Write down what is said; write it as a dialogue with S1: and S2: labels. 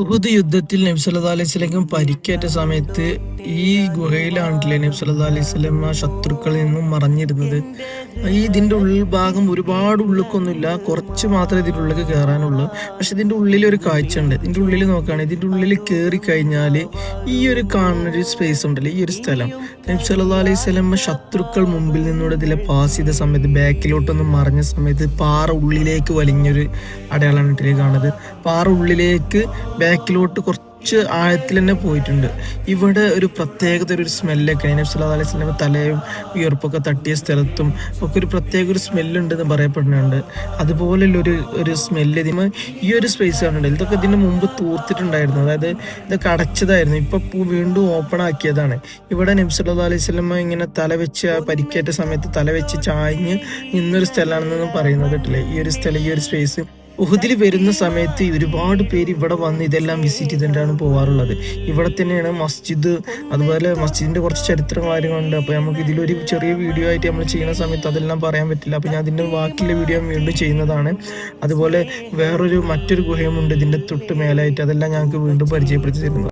S1: ഉഹുദ് യുദ്ധത്തിൽ നബി സല്ലല്ലാഹു അലൈഹി വസല്ലം പരിക്കേറ്റ സമയത്ത് ഈ ഗുഹയിലാണല്ലേ നബി സല്ലല്ലാഹു അലൈഹി വസല്ലം ശത്രുക്കളിൽ നിന്നും മറഞ്ഞിരുന്നത്. ഇതിന്റെ ഉൾഭാഗം ഒരുപാട് ഉള്ളിലേക്കൊന്നുമില്ല, കുറച്ച് മാത്രമേ ഇതിന്റെ ഉള്ളിലേക്ക് കയറാനുള്ളൂ. പക്ഷെ ഇതിന്റെ ഉള്ളിൽ ഒരു കാഴ്ച ഉണ്ട്. ഇതിന്റെ ഉള്ളിൽ നോക്കുകയാണെങ്കിൽ ഇതിന്റെ ഉള്ളിൽ കയറി കഴിഞ്ഞാൽ ഈ ഒരു കാണുന്ന ഒരു സ്പേസ് ഉണ്ടല്ലോ, ഈ ഒരു സ്ഥലം നബി സല്ലല്ലാഹു അലൈഹി വസല്ലം ശത്രുക്കൾ മുമ്പിൽ നിന്നൂടെ ഇതിലെ പാസ് ചെയ്ത സമയത്ത് ബാക്കിലോട്ടൊന്ന് മറഞ്ഞ സമയത്ത് പാറ ഉള്ളിലേക്ക് വലിഞ്ഞൊരു അടയാളമാണ് ഇതിലേക്ക് കാണുന്നത്. പാറ ഉള്ളിലേക്ക് ബാക്കിലോട്ട് കുറച്ച് ആഴത്തിൽ തന്നെ പോയിട്ടുണ്ട്. ഇവിടെ ഒരു പ്രത്യേകത ഒരു സ്മെല്ലൊക്കെ നബി സല്ലല്ലാഹു അലൈഹി വസല്ലം തലയും വിയർപ്പൊക്കെ തട്ടിയ സ്ഥലത്തും ഒക്കെ ഒരു പ്രത്യേക ഒരു സ്മെല്ലുണ്ടെന്ന് പറയപ്പെടുന്നുണ്ട്. അതുപോലെയുള്ള ഒരു ഒരു സ്മെല്ല് ഈ ഒരു സ്പേസ് കാണുന്നുണ്ട്. ഇതൊക്കെ ഇതിന് മുമ്പ് തൂർത്തിട്ടുണ്ടായിരുന്നു, അതായത് ഇതൊക്കെ അടച്ചതായിരുന്നു. ഇപ്പൊ വീണ്ടും ഓപ്പൺ ആക്കിയതാണ്. ഇവിടെ നബി സല്ലല്ലാഹു അലൈഹി വസല്ലം ഇങ്ങനെ തല വെച്ച് പരിക്കേറ്റ സമയത്ത് തല വെച്ച് ചാഞ്ഞ് നിന്നൊരു സ്ഥലമാണെന്നൊന്നും പറയുന്നത് കേട്ടില്ലേ. ഈ ഒരു സ്ഥലം, ഈ ഒരു സ്പേസ് ഉഹുദിൽ വരുന്ന സമയത്ത് ഒരുപാട് പേര് ഇവിടെ വന്ന് ഇതെല്ലാം വിസിറ്റ് ചെയ്തിട്ടാണ് പോകാറുള്ളത്. ഇവിടെ തന്നെയാണ് മസ്ജിദ്, അതുപോലെ മസ്ജിദിന്റെ കുറച്ച് ചരിത്ര കാര്യങ്ങളുണ്ട്. അപ്പോൾ നമുക്ക് ഇതിലൊരു ചെറിയ വീഡിയോ ആയിട്ട് നമ്മൾ ചെയ്യുന്ന സമയത്ത് അതെല്ലാം പറയാൻ പറ്റില്ല. അപ്പോൾ ഞാൻ അതിൻ്റെ ബാക്കിയുള്ള വീഡിയോ വീണ്ടും ചെയ്യുന്നതാണ്. അതുപോലെ മറ്റൊരു ഗുഹയുമുണ്ട് ഇതിൻ്റെ തൊട്ട് മേലായിട്ട്, അതെല്ലാം ഞങ്ങൾക്ക് വീണ്ടും പരിചയപ്പെടുത്തി തരുന്നത്.